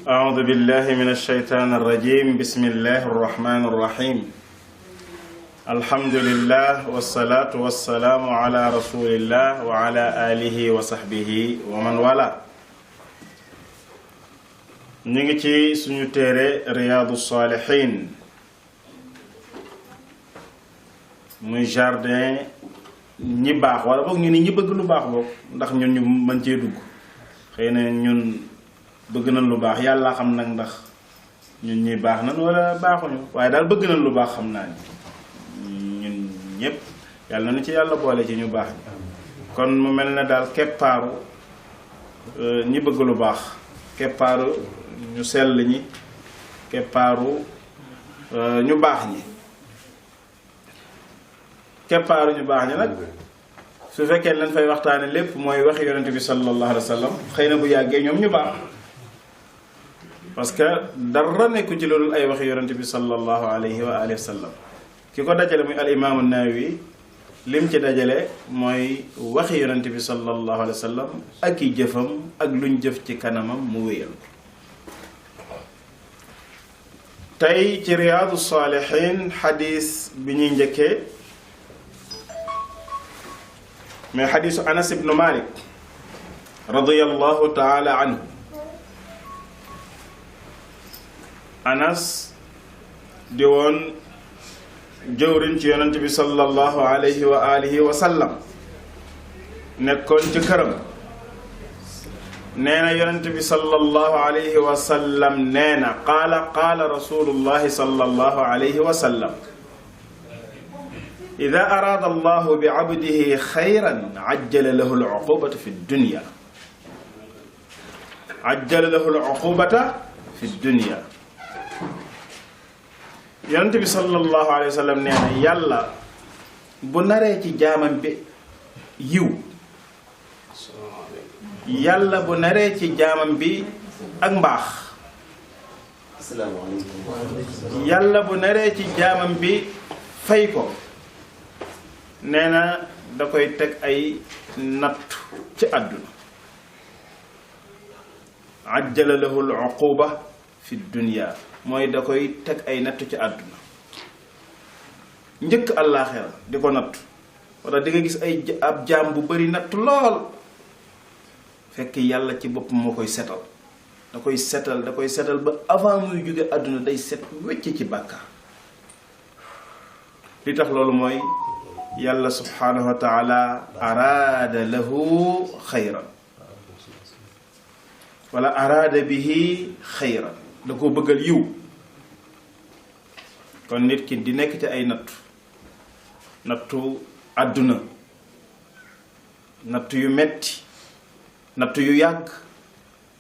أعوذ بالله من الشيطان الرجيم بسم الله الرحمن الرحيم الحمد لله والصلاة والسلام على رسول الله وعلى آله وصحبه ومن والاه نيجي ci suñu téere Riyadou Salihine muy jardin ñi baax wala boog ñu ni ñi bëgg lu baax boog ndax ñun ñu mën cee dugg xëy na ñun bëgg nañ lu baax yàlla xam nag ndax ñun ñi baax nañ wala baaxuñu waaye daal bëgg nañ lu baax xam naa ni ñun ñëpp yàlla na ci yàlla boole ci ñu baax kon mu mel ne daal keppaaru ñi bëgg lu baax keppaaru ñu sell ñi keppaaru ñu baax ñi keppaaru ñu baax ñi nag su fekkee lañ fay waxtaane lépp mooy waxi yonente bi sallallahu alayhi wa sallam xëy na bu yàggee ñoom ñu baax parce que dara nekku ci loolu ay waxi yonente bi sallallahu alayhi wa alihi wa sallam ki ko dajale muy al imaamu Nawawi lim ci dajale mooy waxi yonente bi sallallahu alayhi wa sallam ak i jëfam ak luñ jëf ci kanamam mu wéyal ko tey ci Riyadou Salihine xadis bi ñuy njëkkee mais xadisu Anas ibnu Malik radiyallahu taala anhu Anas di woon jëwriñ ci yonent bi sallallahu alayhi wa alihi wa sallam nekkoon ci këram nee na yonent bi sallallahu alayhi wa sallam nee na qaala rasulullahi sallallahu alayhi wa sallam ida araada allahu bi abdihi xayran ajjala lahu al-uqubata fi dunya ajjala lahu al-uqubata fi dunya yonent bi sallallahu alayhi wa sallam nee na yàlla bu naree ci jaamam bi yiw yàlla bu naree ci jaamam bi ak mbaax yàlla bu naree ci jaamam bi fay ko nee na da koy teg ay nattu ci àdduna ajjala lahu al-uquba fi dunya mooy da koy teg ay nattu ci àdduna njëkk àllaaxira di ko nattu wala di nga gis ab jaam bu bari nattu lool fekk yàlla ci bopp moo koy setal da koy setal ba avant muy jóge àdduna day set wecc ci bàkkaar li tax loolu mooy yàlla subhanahu wa taala araada lahu xayran wala araada bihi xayran da koo bëggal yiw kon nit ki di nekk ci ay nattu àdduna nattu yu metti nattu yu yàgg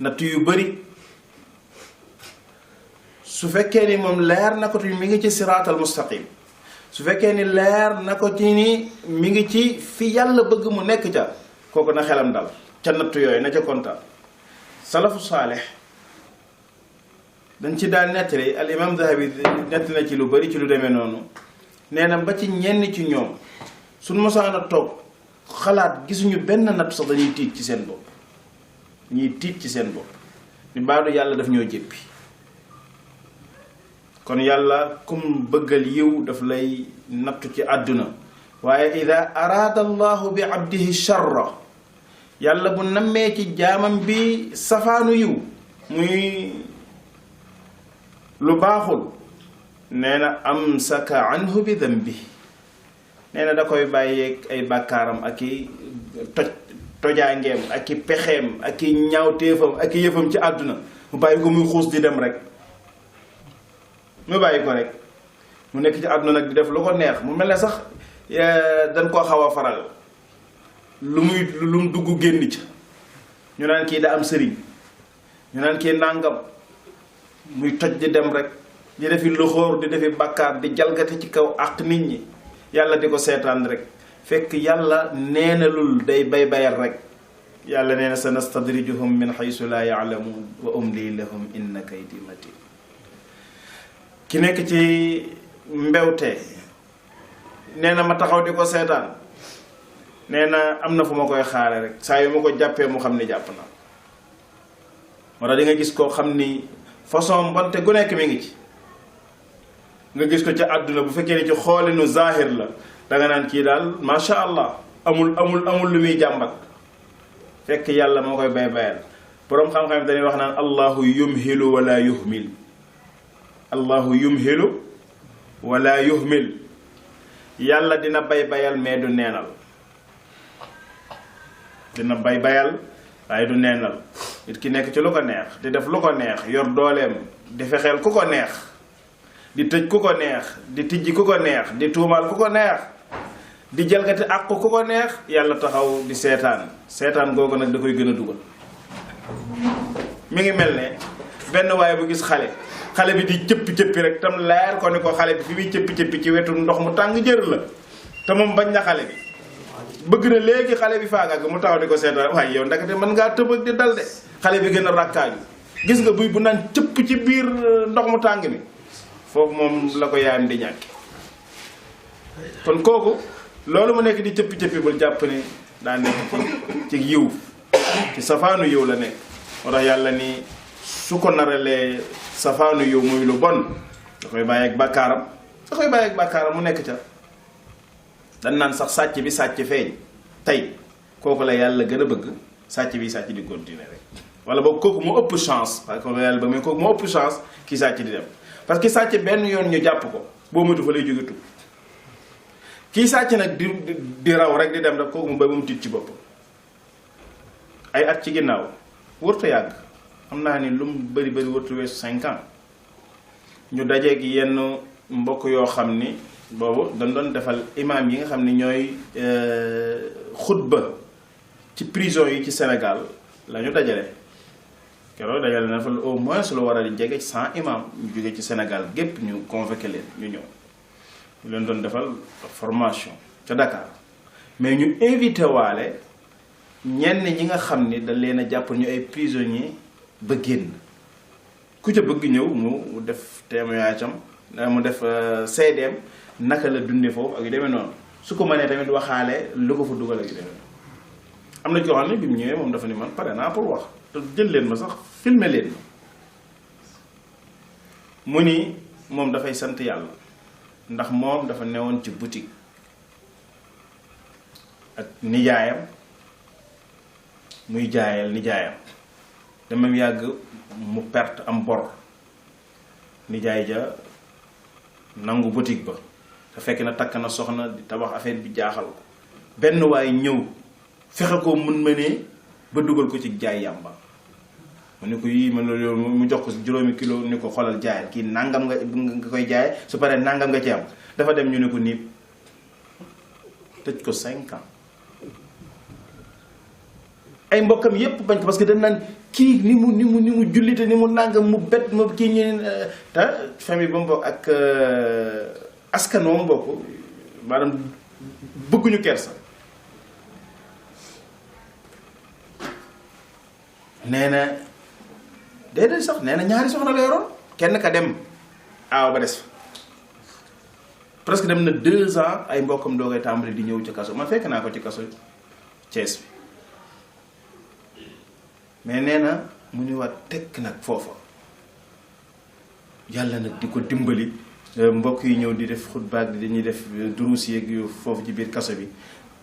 nattu yu bari su fekkee ni moom leer na ko tu mi ngi ci siraatal mustaqim su fekkee ni leer na ko ci ni mi ngi ci fi yàlla bëgg mu nekk ca kooku na xelam dal ca nattu yooyu na ca kontaan salafu saalih dañ ci daan nettali al imam Zahabi nett na ci lu bari ci lu demee noonu nee na ba ci ñenn ci ñoom suñ mosaan a toog xalaat gisuñu benn natt sax dañuy tiit ci seen bopp ñuy tiit ci seen bopp ni baadu yàlla daf ñoo jéppi kon yàlla kum bëggal yiw daf lay nattu ci àdduna waaye ida araada allahu bi abdihi sharra yàlla bu nammee ci jaamam bi safaanu yiw muy lu baaxul nee na amsaka anhu bi dambi nee na da koy bàyyeeg ay bàkkaaram ak i tojaangeem ak i pexeem ak i ñaawteefam ak i yëfam ci àdduna mu bàyyi ko muy xuus di dem rek mu bàyyi ko rek mu nekk ci àdduna nag di def lu ko neex mu mel ne sax dañ koo xaw a faral lu mu dugg génn ca ñu naan kii da am sëriñ ñu naan kii nàngam muy toj di dem rek di defi loxoor di defi bàkkaar di jalgati ci kaw àq nit ñi yàlla di ko seetaan rek fekk yàlla neenalul day bayal rek yàlla nee na sa nastadrijuhum min haysu la ya'lamun wa umli lahum inna kaydi matin ki nekk ci mbewte nee na ma taxaw di ko seetaan nee na am na fu ma koy xaare rek saa yu ma ko jàppee mu xam ne jàpp na moo tax di nga gis koo xam ni façon mbonte gu nekk mi ngi ci nga gis ko ca àdduna bu fekkee ne ci xoolinu zahir la danga naan kii daal macha allah amul lu muy jàmbat fekk yàlla moo koy bayal boroom xam-xam dañuy wax naan allahu yumhilu wala yuhmil allahu yumhilu wala yuhmil yàlla dina bayal mais du neenal dina bayal waaye du neenal nit ki nekk ci lu ko neex di def lu ko neex yor dooleem di fexeel ku ko neex di tëj ku ko neex di tijji ku ko neex di tuumaal ku ko neex di jalgati àq ku ko neex yàlla taxaw di seetaan googu nag da koy gën a dugal mi ngi mel ne benn waaye bu gis xale bi di cëppi rek tam leer ko ni ko xale bi fi muy cëppi ci wetu ndox mu tàng jër la te moom bañ na xale bi bëgg na léegi xale bi faagaag mu taxaw di ko seetaan waaye yow ndakate mën ngaa tëb ak di dal de xale bi gën a rakkaaju gis nga buy bu naan cëpp ci biir ndox mu tàng mi foofu moom la ko yaayam di ñàkk kon kooku loolu mu nekk di cëppi bul jàpp ni daa nekk ci yiw ci safaanu yiw la nekk moo tax yàlla ni su ko naralee safaanu yiw muy lu bon da koy bàyyi ak bàkkaaram mu nekk ca dan naan sax sàcc bi sàcc feeñ tey kooku la yàlla gën a bëgg sàcc bi sàcc di continuer rek wala boog kooku mu ëpp chance parce que yàlla ba mais kooku mu ëpp chance ki sàcc di dem parce que sàcc benn yoon ñu jàpp ko boo moytu fa lay jóge tub kii sàcc nag di raw rek di dem rek kooku mu bay ba mu tiit ci bopp ay at ci ginnaaw wërta yàgg xam naa ni lu mu bëri wërtu weesu 5 ans ñu dajeeg yenn mbokk yoo xam ni boobu dañ doon defal imam yi nga xam ni ñooy xutba ci prison yi ci Sénégal la ñu dajale keroog dajale na fa au moins lu war a di jege 100 imam ñu jóge ci Sénégal gépp ñu convoqué leen ñu ñëw ñu leen doon defal formation ca Dakar mais ñu invité waale ñenn ñi nga xam ni dañ leen a jàpp ñu ay prisonniers ba génn ku ca bëgg ñëw mu def témoignage am mu def CDM naka la dundee foofu ak yu demee noonu su ko mënee tamit waxaale lu ko fa dugal ak yu demee noonu am na ci yoo xam ne bi mu ñëwee moom dafa ni man pare naa pour wax te jël leen ma sax filmer leen ma mu ni moom dafay sant yàlla ndax moom dafa newoon ci boutique ak nijaayam muy jaayal nijaayam dama yàgg mu perte am bor nijaay ja nangu boutique ba te fekk na takk na soxna di tabax affaire bi jaaxal ko benn waay ñëw fexe ko mun ma ne ba dugal ko ci jaay yàmba mu ne ko yii man loolu mu jox ko juróomi kilo ni ko xoolal jaayal kii nangam nga koy jaay su paree nangam nga ci am dafa dem ñu ne ko niib tëj ko 5 ans ay mbokkam yépp bañ ko parce que dañ naan kii ni mu jullite ni mu nangam mu bet mu kii ñu te famille ba mu bokk ak askan wa mu bokk maanaam bëgguñu kersa nee na déedéet sax nee na ñaari soxna la yoroon kenn ka dem aaw ba des fa presque dem na 2 ans ay mbokkam doo koy tàmbali di ñëw ci kaso man fekk naa ko ci kaso Thiès bi mais nee na mu ñu waat tekk nag foofa yàlla nag di ko dimbali mbokk yi ñëw di def xutbaak di dañuy def duruus yeeg yu foofu ci biir kaso bi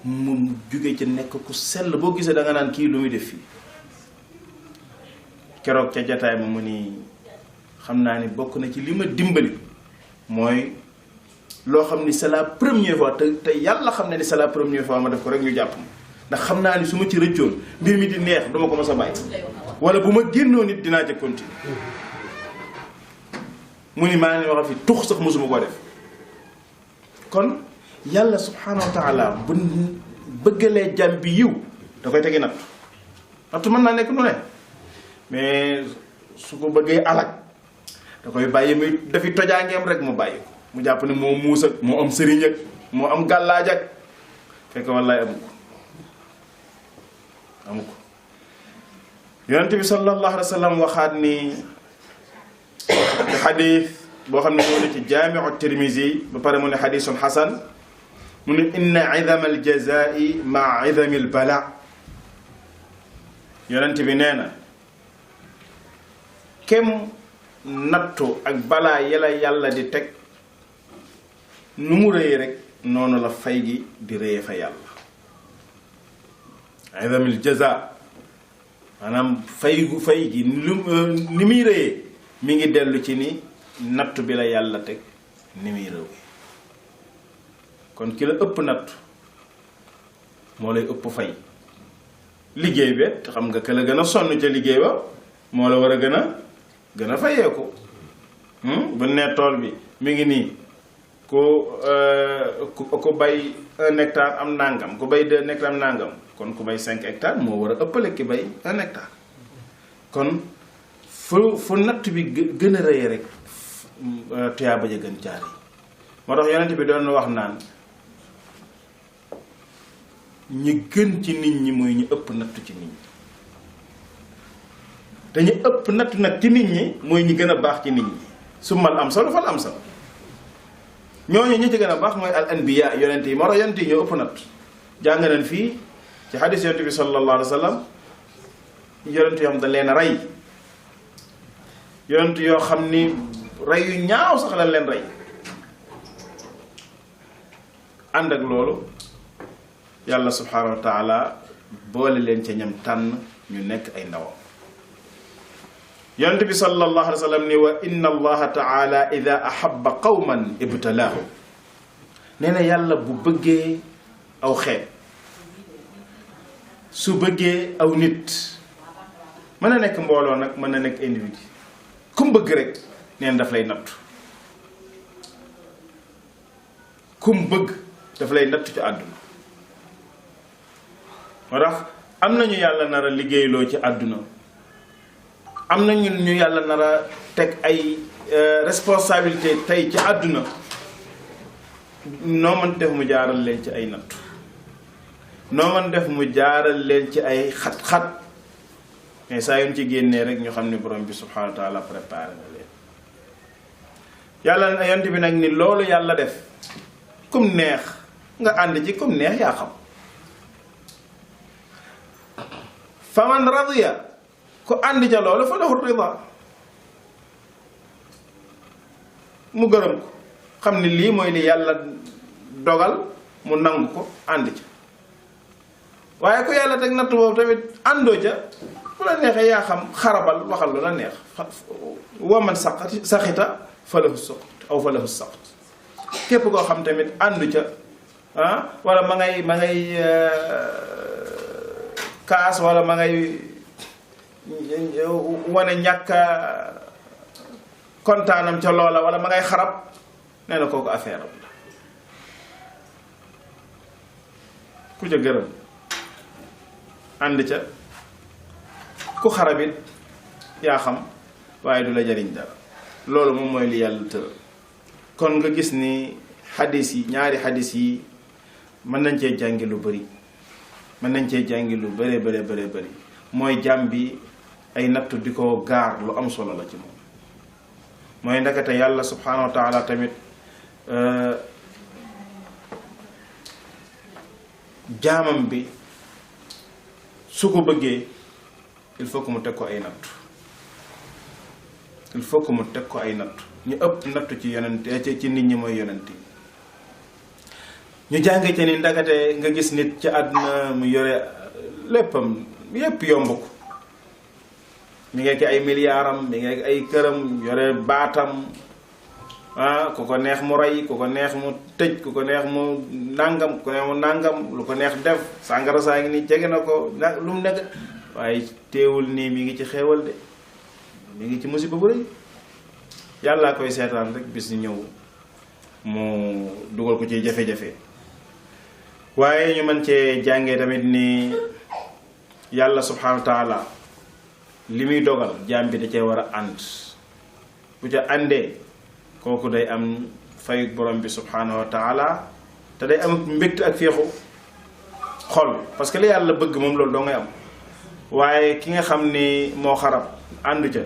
mu jóge ci nekk ku sell boo gisee da nga naan kii lu muy def fii keroog ca jataay ma mu ni xam naa ni bokk na ci li ma dimbali mooy loo xam ni c'est la première fois te yàlla xam na ni c'est la première fois ma def ko rek ñu jàpp ma ndax xam naa ni su ma ci rëccoon mbir mi di neex duma ko mës a bàyyi wala bu ma génnoo nit dinaa ca continuer mu ni maa ngi wax fi tux sax mosuma ko def kon yàlla subhanahu wa taala bu bëggalee jàmm bi yiw da koy tegi nattu mën naa nekk nu ne mais su ko bëggee alak da koy bàyyi muy dafi tojaangeem rek mu bàyyi ko mu jàpp ne moo muus ak moo am sëriñ ak moo am gàllaaj ak fekk wallaay amu ko yonent bi sallallahu alayhi wa sallam waxaat ni xadis boo xam ne ñoo ne ci jaamiu Tirmizi ba pare mu ne xadisun xasan mu ne inna idama aljazai maa idami albala yonent bi nee na kem nattu ak balaa yala yàlla di teg nu mu rëyee rek noonu la fay gi di rëyee fa yàlla idamil jaza maanaam fay gi ni muy rëyee mi ngi dellu ci ni nattu bi la yàlla teg ni muy rëwee kon ki la ëpp nattu moo lay ëpp fay liggéey bi xam nga ka la gën a sonn ca liggéey ba moo la war a gën a fayeeku bu nee tool bi mi ngi nii ku bay 1 hectare am nangam ku bay 2 hectares am nangam kon ku bay 5 hectares moo war a ëppale ki bay 1 hectare kon fu natt bi gën a rëy rek tuyaa ba ja gën jaar yi moo tax yonent bi doon wax naan ñi gën ci nit ñi mooy ñu ëpp nattu ci nit ñi te ñu ëpp nattu nag ci nit ñi mooy ñi gën a baax ci nit ñi summal am solo fal am solo ñooñu ñi ci gën a baax mooy al anbiya yonent yi moo tax yonent yi ñoo ëpp natt jàng nañ fii ci xadis yonent bi sallallahu alayhi wa sallam yonent yoo xam dañ leen a rey yonent yoo xam ni rey yu ñaaw sax lañ leen rey ànd ak loolu yàlla subhanahu wa taala boole leen ca ñam tànn ñu nekk ay ndawam yonent bi sallallahu alayhi wa sallam ni wa inna allaha taala ida ahabba qawman ibtalaahu nee na yàlla bu bëggee aw xeet su bëggee aw nit mën na nekk mbooloo nag mën na nekk individu ku mu bëgg rek nee na daf lay nattu ku mu bëgg daf lay nattu ci àdduna moo tax am nañu yàlla nar a liggéeyloo ci àdduna am na ñu yàlla nar a teg ay responsabilité tey ci àdduna noo mën def mu jaaral leen ci ay nattu noo mën def mu jaaral leen ci ay xat-xat mais saa yoon ci génnee rek ñu xam ne borom bi subhanahu wa taala préparé na leen yàlla yonent bi nag ni loolu yàlla def kum neex nga ànd ci kum neex yaa xam faman radiya ku ànd ca loolu fa lahu rida mu gërëm ko xam ni lii mooy li yàlla dogal mu nangu ko ànd ca waaye ku yàlla teg natt boobu tamit àndoo ca bu la neexee yaa xam xarabal waxal lu la neex waman saxita fa lahu suqt aw fa lahu saqt képp koo xam tamit àndu ca wala ma ngay kaas wala ma ngay wane ñàkk kontaanam ca loola wala ma ngay xarab nee na kooku affaire am la ku ca gërëm ànd ca ku xarabit yaa xam waaye du la jariñ dara loolu moom mooy li yàlla tëral kon nga gis ni xadis yi ñaari xadis yi mën nañ cee jàngi lu bari mën nañ cee jàngi lu bëree bëri mooy jàmm bi ay nattu di ko gaar lu am solo la ci moom mooy ndakate yàlla subhanahu wa taala tamit jaamam bi su ko bëggee il faut que mu teg ko ay nattu il faut que mu teg ko ay nattu ñu ëpp nattu ci yonent ci nit ñi mooy yonent yi ñu jànge ci ni ndakate nga gis nit ci àdduna mu yore léppam yépp yomb ko mi ngi ay miliyaaram mi ngi ay këram yore baatam ku ko neex mu rey ku ko neex mu tëj ku ko neex mu nàngam ku ko neex mu nàngam lu ko neex def sàngara saa ngi nii jege na ko lu mu nekk waaye teewul nii mi ngi ci xéewal de mi ngi ci musiba bu rëy yàllaa koy seetaan rek bis ni ñëw mu dugal ko ci jafe-jafe waaye ñu mën cee jàngee tamit ni yàlla subhanahu wa taala li muy dogal jaam bi da cee war a ànd bu ca àndee kooku day am fayuk borom bi subhanahu wa taala te day am mbégte ak féexu xol parce que li yàlla bëgg moom loolu doo ngay am waaye ki nga xam ni moo xarab àndu ca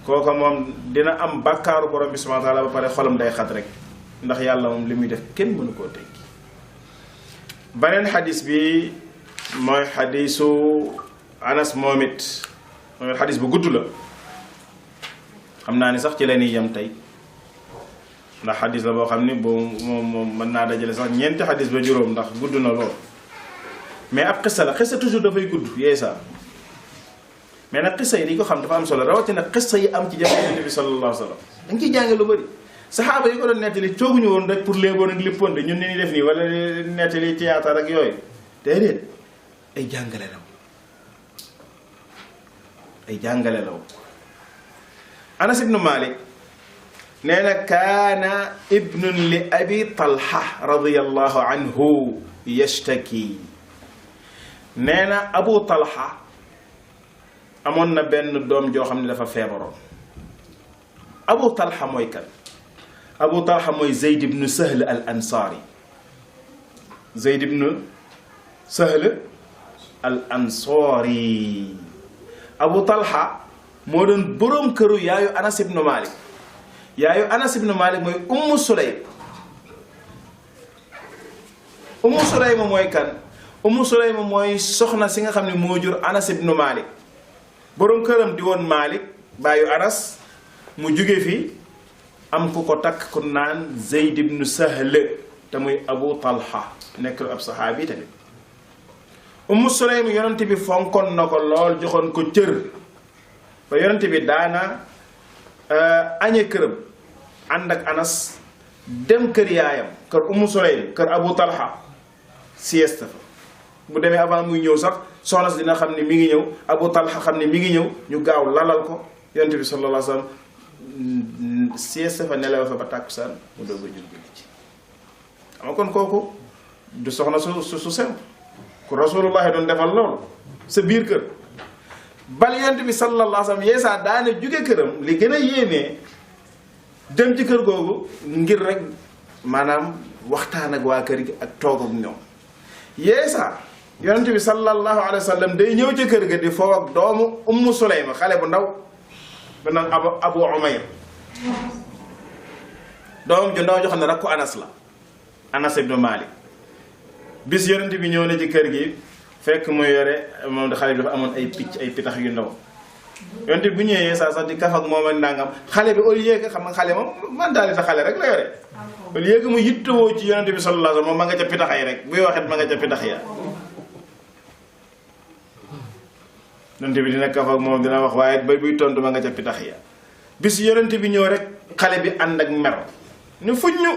kooku moom dina am bàkkaaru borom bi subhanahu wa taala ba pare xolam day xat rek ndax yàlla moom li muy def kenn mënu koo teggi beneen xadis bi mooy xadisu anas moom it xadis bu gudd la xam naa ni sax ci la ñuy yem tey ndax xadis la boo xam ni moom mën naa dajale sax ñeenti xadis ba juróom ndax gudd na lool mais ab xissa la xissa toujours dafay gudd yeesa mais nag xissa yi di ko xam dafa am solo rawatina xissa yi am ci jamono Yonent bi sallallahu alayhi wa sallam dañ ciy jànge lu bëri saxaaba yi ko doon nettali tooguñu woon rek pour léeboon ak lippoon de ñun ni ñuy def nii wala nettali théâtre ak yooyu déedéet ay jàngale law ay jàngale law Anas ibnu Malik nee na kaana ibnun li abi Talha radiyallahu anhu yashtaki nee na Abu Talha amoon na benn doom joo xam ne dafa feebaroon Abu Talha mooy kan Abu Talha mooy Zayd ibnu Sahl al Ansaari Zayd ibnu Sahl al Ansaari Abu Talha moo doon boroom këru yaayu Anas ibnu Malik yaayu Anas ibnu Malik mooy Ummu Sulaym Ummu Sulaym mooy kan Ummu Sulaym mooy soxna si nga xam ne moo jur Anas ibnu Malik boroom këram di woon Malik baayu Anas mu jóge fi am ku ko takk ku naan Zayd ibnu Sahl te muy Abu Talha nekk ab saxaabi tamit Ummu Sulaym yonent bi fonkoon na ko lool joxoon ko cër ba yonent bi daana añe këram ànd ak Anas dem kër yaayam kër Ummu Sulaym kër Abu Talha sieste fa bu demee avant muy ñëw sax soxna si dina xam ne mi ngi ñëw Abu Talha xam ne mi ngi ñëw ñu gaaw lalal ko yonent bi sallallahu alayhi wa sallam sieste fa nelaw fa ba tàkkusaan mu doog a jul julli ci ama kon kooku du soxna su simple ku rasulullahi doon defal loolu sa biir kër bal yonent bi sallallahu alayhi wa sallam yeesaa daane jóge këram li gën a yéemee dem ci kër googu ngir rek maanaam waxtaan ak waa kër gi ak toog ak ñoom yeesaa yonent bi sallallahu alayhi wa sallam day ñëw ci kër ga di foo ak doomu Ummu Sulaym xale bu ndaw ba naan Abu Umayr doomam ju ndaw joo xam ne rakku Anas la Anas ibnu Malik bis yonent bi ñëw na ci kër gi fekk mu yore moom da xale bi dafa amoon ay picc ay pitax yu ndaw yonent bi bu ñëwee saa sax di kaf ak moom ak nangam xale bi au lieu que xam nga xale moom man daal di xale rek la yore au lieu que mu yittewoo ci yonent bi sallallahu alayhi wasallam moom ma nga ca pitax yi rek buy waxet ma nga ca pitax ya yonent bi dina kaf ak moom dina wax waaye ba buy tontu ma nga ca pitax ya bis yonent bi ñëw rek xale bi ànd ak mer ñu fuññu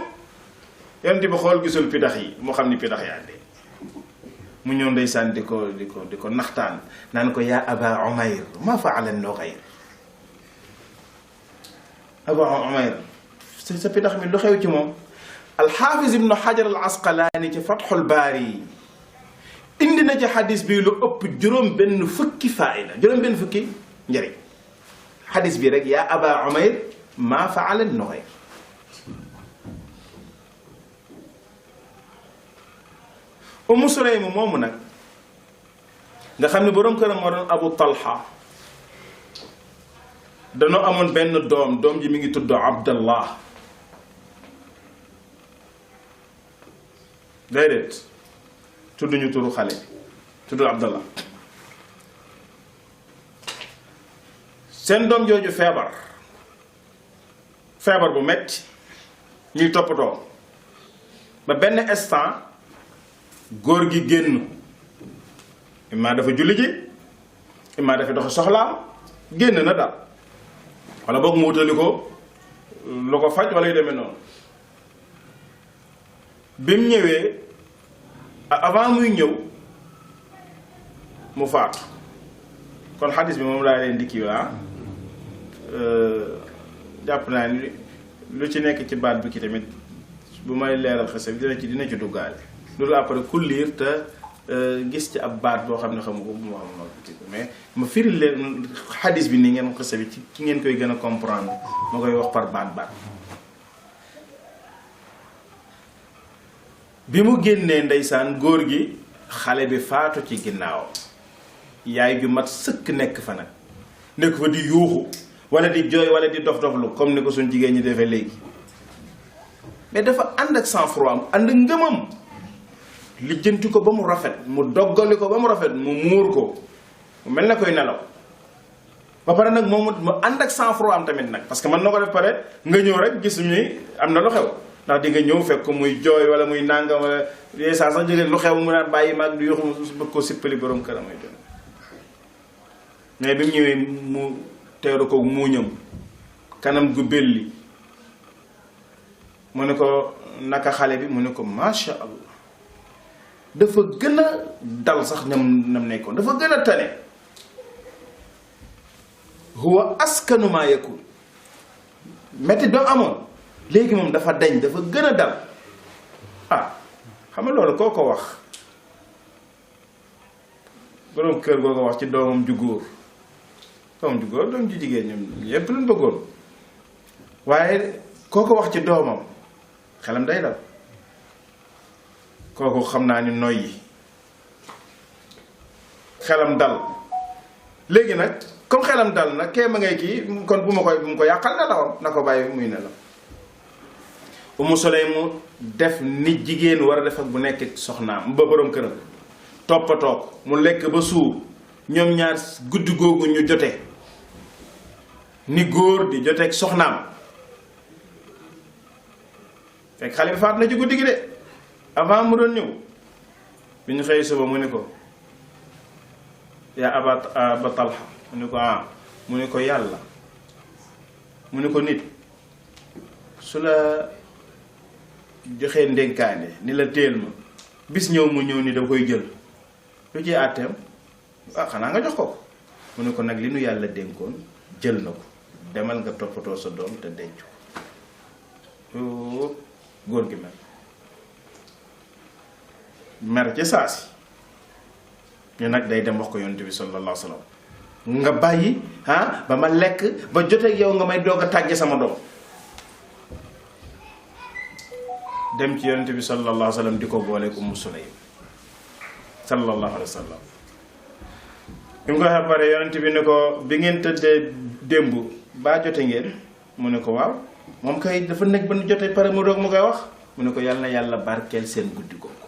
yonent bi xool gisul pitax yi moo xam ni pitax yaa dee mu ñëw ndeysaan di ko naxtaan naan ko yaa Aba Umayr ma faala Nughayr Aba Umayr sa pitax mi lu xew ci moom Al-Hafiz Ibn Hajar al-Asqalani ci Fathul Bari indi na ci xadis bi lu ëpp juróom benn fukki faayda juróom benn fukki njëriñ xadis bi rek yaa Aba Umayr ma faala Nughayr Ummu Sulaym moomu nag nga xam ne boroom këram moo doon Abu Talha danoo amoon benn doom ji mi ngi tudd Abdallah déedéet tudduñu turu xale tudd Abdallah seen doom jooju feebar bu metti ñuy toppatoo ba benn instant góor gi génn imma dafa julli ji imma dafa dox soxlaam génn na daal wala boog mu wutali ko lu ko faj wala yu demee noonu bi mu ñëwee avant muy ñëw mu faatu kon xadis bi moom laa leen dikki waa jàpp naa ni lu ci nekk ci baat bi ki tamit bu may leeral xese bi dina ci duggaale loolu après ku liir te gis ci ab baat boo xam ne xamu ko bu ma mais ma firil leen xadis bi ni ngeen xese bi ci ngeen koy gën a comprendre ma koy wax par baat bi mu génnee ndeysaan góor gi xale bi faatu ci ginnaaw yaay ju mat sëkk nekk fa nag nekk fa di yuuxu wala di jooy wala di dof-doflu comme ni ko suñ jigéen ñi defee léegi mais dafa ànd ak sang-froid am ànd ak ngëmam lijjanti ko ba mu rafet mu doggali ko ba mu rafet mu muur ko mu mel na koy nelaw ba pare nag moom mu ànd ak sang-froid am tamit nag parce que mën na ko def pare nga ñëw rek gis ni am na lu xew ndax di nga ñëw fekk ko muy jooy wala muy nangam wala yooyu saa sax jógee lu xew mu naan bàyyi maag du yoxu bëgg koo sippali borom këram ay doon mais bi mu ñëwee mu teeru ko muuñam kanam gu belli mu ne ko naka xale bi mu ne ko macha allah dafa gën a dal sax nam nekkoon dafa gën a tane huwa askanu maa yakun métti ba amoon léegi moom dafa dañ dafa gën a dal ah xam nga loolu koo ko wax borom kër goo ko wax ci doomam ju góor doom ju jigéen ñoom yépp luñ bëggoon waaye koo ko wax ci doomam xelam day dal kooku xam naa ni noyyi xelam dal léegi nag comme xelam dal nag kee ma ngay kii kon bu mu ko yàqal nelawam na ko bàyyi muy nelaw Umu Sulaym mu def nit jigéen war a def ak bu nekk soxnaam ba borom këram toppatoo ko mu lekk ba suur ñoom ñaar guddi googu ñu jote ni góor di joteeg soxnaam fekk xale bi faat na ci guddi gi de avant mu doon ñëw bi ñu xëy suba mu ne ko yaa aba talha mu ne ko mu ne ko yàlla mu ne ko nit su la joxee ndénkaane ni la téel ma bis ñëw mu ñëw ni da koy jël lu ci àtteem xanaa nga jox ko mu ne ko nag li nu yàlla dénkoon jël na ko demal nga toppatoo sa doom te denc ko góor gi mer ci saasi ñu nag day dem wax ko yonent bi sallallahu alayhi wa sallam nga bàyyi ba ma lekk ba joteeg yow nga may doog a tàgge sama doom dem ci yonent bi sallallahu alayhi wa sallam di ko boole Ummu Sulaym sallallahu alayhi wa sallam bi mu ko waxee pare yonent bi ne ko bi ngeen tëddee démb baa jote ngeen mu ne ko waaw moom kay dafa nekk ba nu jote pare mu doog mu koy wax mu ne ko yàlla na yàlla barkeel seen guddi googu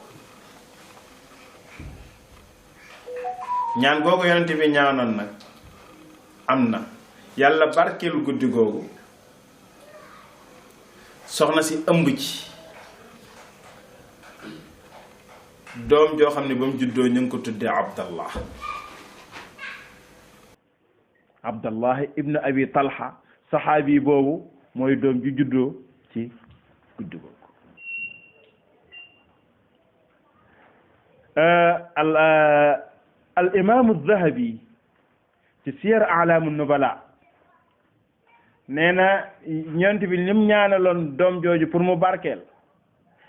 ñaan googu yonent bi ñaanoon nag am na yàlla barkeel guddi googu soxna si ëmb ci doom joo xam ne ba mu juddoo ñu ngi ko tuddee Abdallah ibnu Abi Talha saxaabi boobu mooy doom ju juddoo ci guddi googu al imaamu Zahabi ci Siyar A'laamu Nubala nee na ñeent bi nim ñaanaloon doom jooju pour mu barkeel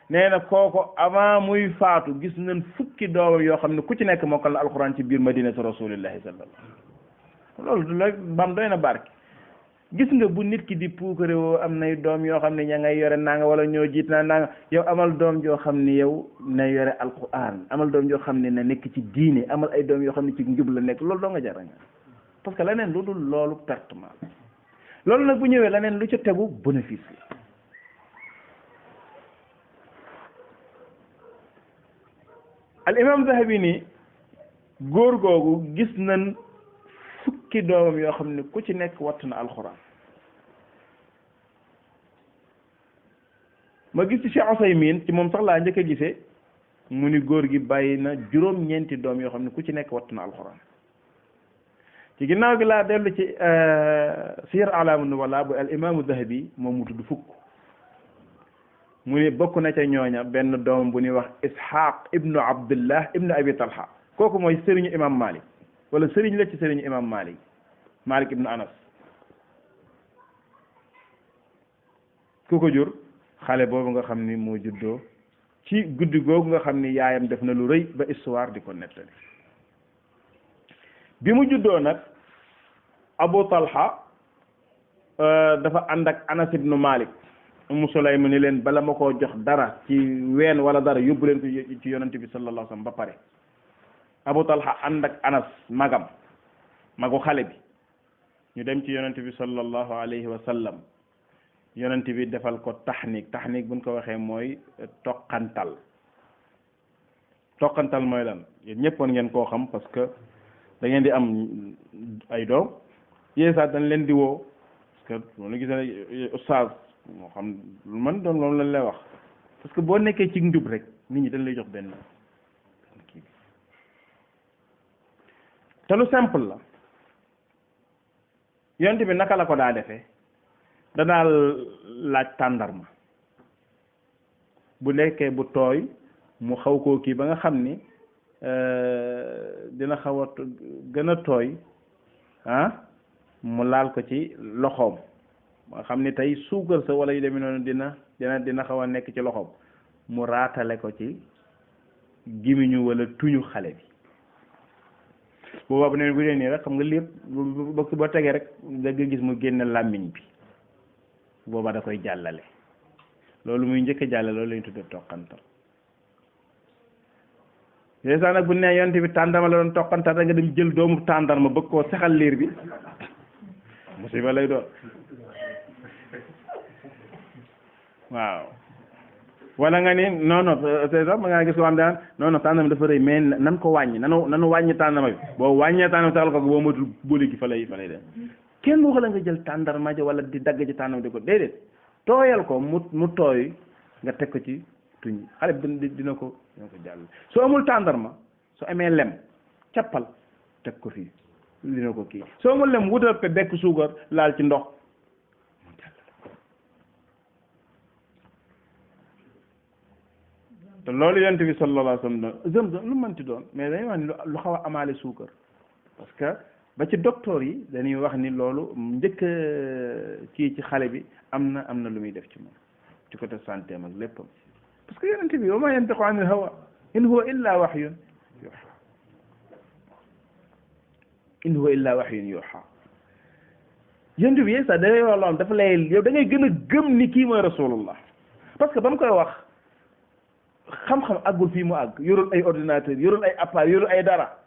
nee na kooko avant muy faatu gis nañ fukki doomam yoo xam ne ku ci nekk mokkal na alxuraan ci biir madinatu rasulillahi sallallahu loolu du la bam doy na barke gis nga bu nit ki di puukare woo am nay doom yoo xam ne ña ngay yore nanga wala ñoo jiit naa nanga yow amal doom joo xam ne yow na yore alquran amal doom joo xam ne na nekk ci diine amal ay doom yoo xam ne ci njub la nekk loolu doo nga jaraña parce que leneen lu dul loolu pertement loolu nag bu ñëwee leneen lu ca tegu bénéfice la al imam Zahabi ni góor googu gis nañ fukki doomam yoo xam ne ku ci nekk watt na alxuraan ma gis ci Cheikh Ousaymin ci moom sax laa njëkk a gisee mu ni góor gi bàyyi na juróom-ñeenti doom yoo xam ne ku ci nekk watt na alxuraan ci ginnaaw gi laa dellu ci Siyar A'laamu Nubala bu al imaamu Zahabi moom mu tudd fukk mu ni bokk na ca ñooña benn doom bu ñuy wax Ishaq ibnu Abdullah ibnu Abi Talha kooku mooy sëriñu imam Malik wala sëriñ la ci sëriñu imam Malik ibnu Anas ku ko jur xale boobu nga xam ni moo juddoo ci guddi googu nga xam ni yaayam def na lu rëy ba histoire di ko nettali bi mu juddoo nag Abu Talha dafa ànd ak Anas ibnu Malik Ummu Sulaym ni leen bala ma koo jox dara ci ween wala dara yóbbu leen ko ci yonent bi sallallahu alayhi wa sallam ba pare Abu Talha ànd ak Anas magu xale bi ñu dem ci yonent bi sallallahu alayhi wa sallam yonent bi defal ko taxnik buñ ko waxee mooy toqantal mooy lan yéen ñëpp woon ngeen koo xam parce que da ngeen di am ay doom yeesaa dañ leen di woo parce que moom la gisee oustaz moo xam lu man doon loolu lañ lay wax parce que boo nekkee ci njub rek nit ñi dañ lay jox benn kii te lu simple la yonent bi naka la ko daa defee da daal laaj tàndarma bu nekkee bu tooy mu xaw koo kii ba nga xam ni dina xaw a gën a tooy mu laal ko ci loxoom nga xam ni tey suukar sa wala yu demee noonu dina xaw a nekk ci loxoom mu raatale ko ci gimiñu wala tuñu xale bi boobaa bu ne bu dee nii rek xam nga lépp boo tegee rek da nga gis mu génne làmmiñ bi boobaa da koy jàllale loolu muy njëkk a jàllale loolu lañu tudde toqantal yooyu sax nag bu ne yonte bi tàndarma la doon toqantal da nga dem jël doomu tàndarma bëgg koo sexal liir bi musiba lay doon waaw wala nga ni non c'est ça ma ngaa gis ko xam daan non tàndarma dafa rëy mais nan ko wàññi nanu wàññi tàndarma bi boo wàññee tàndarma saxal ko boo matul bóoli gi fa lay dem kenn waxu la nga jël tàndarma ja wala di dagg ci tàndarma di ko déedéet tooyal ko mu tooy nga teg ko ci tuñ xale bi dina ko jàll soo amul tàndarma soo amee lem cappal teg ko fii dina ko kii soo amul lem wutal pe bekk suukar laal ci ndox mu jàll te loolu yonent bi sallallahu alayhi wa sallam zëm lu mënti doon mais dañuy wax ni lu xaw a amaale suukar parce que ba ci docteur yi dañuy wax ni loolu njëkk kii ci xale bi am na lu muy def ci moom ci côté santé am ak léppam parce que yonent bi wa ma yantiqu anil hawa in huwa illa wahyun yuha in huwa illa wahyun yuha yonent bi sax day wax loolu dafa lay yow da ngay gën a gëm ni kii mooy rasulullah parce que ba mu koy wax xam-xam àggul fii mu àgg yorul ay ordinateur yorul ay appareil yorul ay dara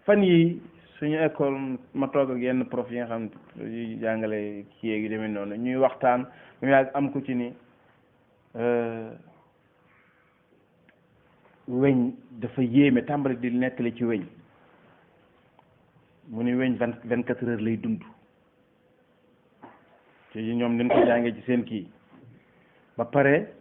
fan yi suñu école ma toog ak yenn prof yi nga xam yu jàngale kii yeeg yu demee noonu ñuy waxtaan mu yàgg am ku ci ni weñ dafa yéeme tàmbali di nettali ci weñ mu ni weñ 24 heures lay dund ci ñoom dañ ko jàngee ci seen kii ba pare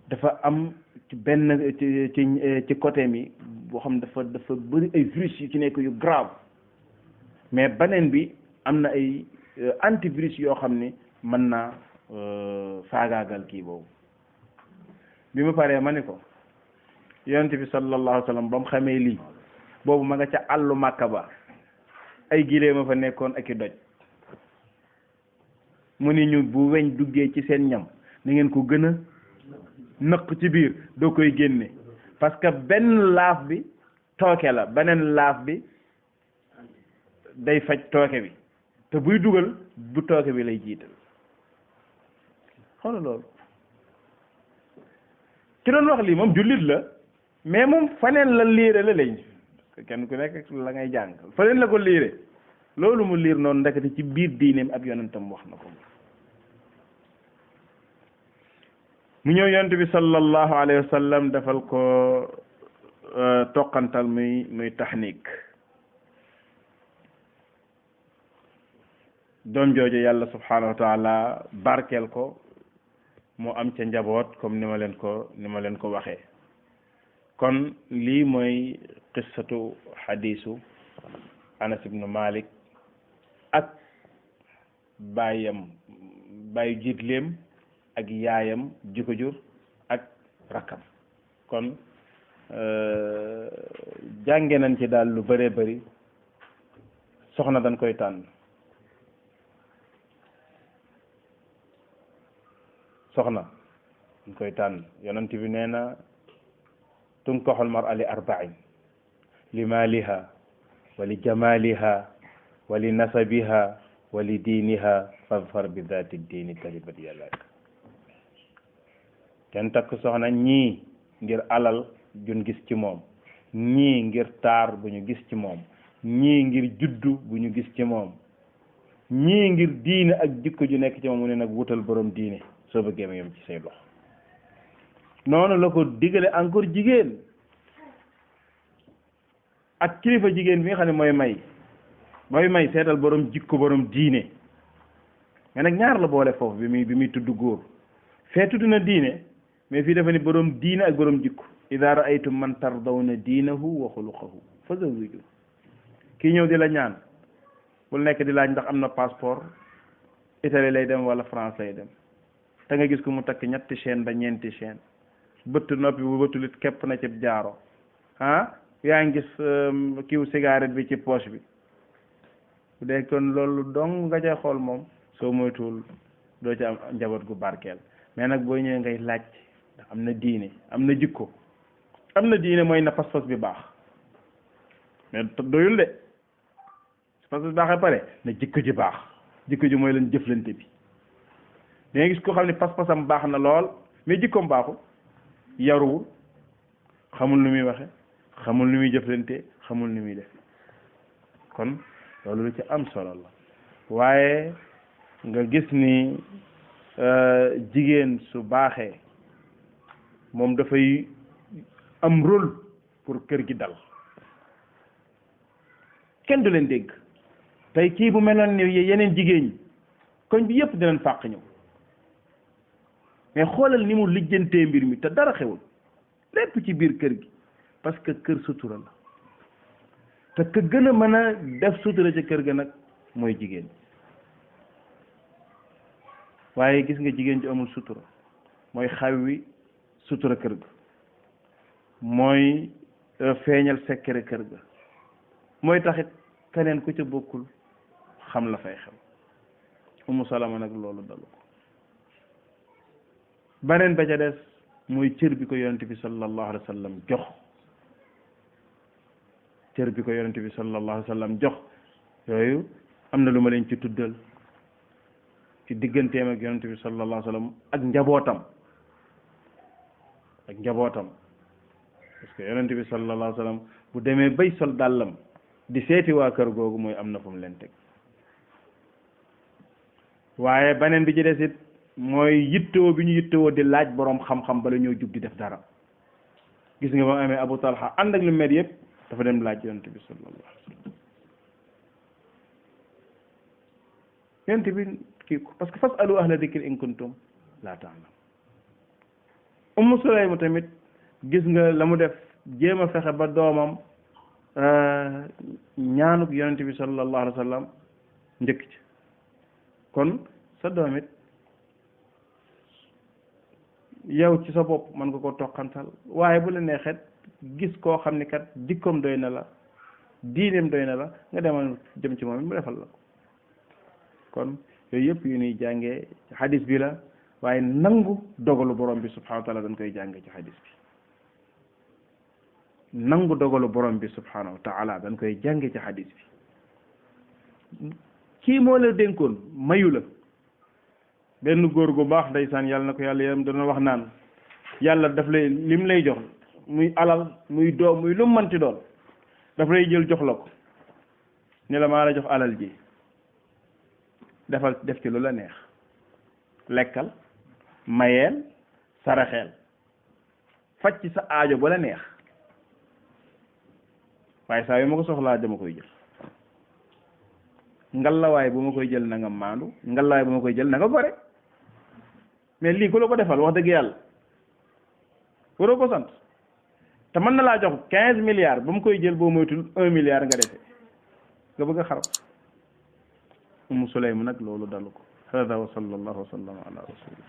dafa am ci benn ci côté mi boo xam dafa bëri ay virus yu ci nekk yu grave mais beneen bi am na ay antivirus yoo xam ni mën naa faagaagal kii boobu bi mu paree ma ni ko yonent bi sallallahu alayhi wa sallam ba mu xamee lii boobu ma nga ca àllu Màkka ba ay gilee ma fa nekkoon ak i doj mu ni ñu bu weñ duggee ci seen ñam na ngeen ko gën a nëq ci biir doo koy génne parce que benn laaf bi tooke la beneen laaf bi day faj tooke bi te buy dugal bu tooke bi lay jiital xoolal loolu ki doon wax lii moom jullit la mais moom faneen la liire la lañ parce que kenn ku nekk la ngay jàng faneen la ko liire loolu mu liir noonu ndekete ci biir diineem ab yonentam wax na ko mu ñëw yonent bi sallallahu alayhi wa sallam defal ko toqantal muy taxniik doom jooju yàlla subhanahu wa taala barkeel ko moo am ca njaboot comme ni ma leen ko waxee kon lii mooy qissatu xadiisu Anas ibnu Malik ak bàyyu jiitleem ak yaayam ji ko jur ak rakkam kon jànge nañ ci daal lu bëree bëri soxna dañ koy tànn yonent bi nee na tunkaxul mar'a li arba'in li maaliha wa li jamaliha wa li nasabiha wa li diiniha fadfar bi daati diini taribat yàllaak kenn takk soxna ñii ngir alal juñ gis ci moom ñii ngir taar bu ñu gis ci moom ñii ngir juddu bu ñu gis ci moom ñii ngir diine ak jikko ju nekk ci moom mu ne nag wutal borom diine soo bëggee ma yom ci say loxo noonu la ko digale encore jigéen ak kilifa jigéen bi nga xam ne mooy may booy may seetal borom jikko borom diine mais nag ñaar la boole foofu bi muy tudd góor fee tudd na diine mais fii dafa ni borom diine ak borom jikko ida raaytum man tardawna diinahu wa xuluqahu fa zawwiju kii ñëw di la ñaan bul nekk di laaj ndax am na passeport Italie lay dem wala France lay dem te nga gis ko mu takk ñetti chaîne ba ñeenti chaîne bëtt noppi bu bëttulit képp na ci jaaro yaa ngi gis kiw cigarette bi ci poche bi bu dee kon loolu dong nga cay xool moom soo moytuwul doo ci am njaboot gu barkeel mais nag boo ñëwee ngay laaj ndax am na diine am na jikko am na diine mooy na pas-pas bi baax mais doyul de pas-pas bi baaxee pare na jikko ji baax jikko ji mooy leen jëflante bi da ngay gis ko xam ne pas-pasam baax na lool mais jikkoom baaxul yaruwul xamul nu muy waxe xamul nu muy jëflante xamul nu muy def kon loolu lu ci am solo la waaye nga gis ni jigéen su baaxee moom dafay am rôle pour kër gi dal kenn du leen dégg tey kii bu meloon ni yeneen jigéen ñi koñ bi yëpp dinañ fàq ñëw mais xoolal ni mu lijjantee mbir mi te dara xewul lépp ci biir kër gi parce que kër sutura la te ka gën a mën a def sutura ci kër ga nag mooy jigéen waaye gis nga jigéen ju amul sutura mooy xawwi sutura kër ga mooy feeñal secret kër ga mooy taxit keneen ku ca bokkul xam la fay xew Umu Salama nag loolu dalu ko beneen ba ca des mooy cër bi ko yonent bi sallallahu alayhi wa sallam jox cër bi ko yonent bi sallallahu alayhi wa sallam jox yooyu am na lu ma leen ci tuddal ci digganteem ak yonent bi sallallahu alayhi wa sallam ak njabootam parce que yonent bi sallallahu alayhi wa sallam bu demee bay sol dàllam di seeti waa kër googu mooy am na fu mu leen teg waaye beneen bi ci des it mooy yittewoo bi ñu yittewoo di laaj boroom xam-xam bala ñoo jug di def dara gis nga ba amee Abu Talha ànd ak lu met yëpp dafa dem laaj yonent bi sallallahu alayhi wa sallam yonent bi kii ko parce que fasalu ahla dikri in kuntum laa ta'lamun Ummu Sulaym tamit gis nga la mu def jéem a fexe ba doomam ñaanuk yonent bi sallallahu alayhi wa sallam njëkk ci kon sa doom it yow ci sa bopp mën nga ko toqantal waaye bu la neexee gis koo xam ni kat jikkoom doy na la diineem doy na la nga demal jëm ci moom it mu defal la ko kon yooyu yëpp yu ñuy jàngee ci xadis bi la waaye nangu dogalu borom bi subhanahu wa taala dañ koy jàngee ci xadis bi nangu dogalu borom bi subhanahu wa taala dañ koy jàngee ci xadis bi kii moo la dénkoon mayu la benn góor gu baax ndeysaan yàlla na ko yàlla yaram dana wax naan yàlla daf lay lim lay jox muy alal muy doom muy lu mu mënti doon daf lay jël jox la ko ne la maa la jox alal ji def ci lu la neex lekkal mayeel saraxeel faj ci sa aajo ba la neex waaye saa yu ma ko soxlaa dama koy jël ngalawaay bu ma koy jël na nga maandu ngalawaay bu ma koy jël na nga gore mais lii ku la ko defal wax dëgg yàlla waroo ko sant te mën na laa jox 15 milliards ba mu koy jël boo moytul 1 milliard nga defee nga bëgg a xarab Umu Sulaym nag loolu dalu ko hada wa sallallahu wa sallam ala rasulillah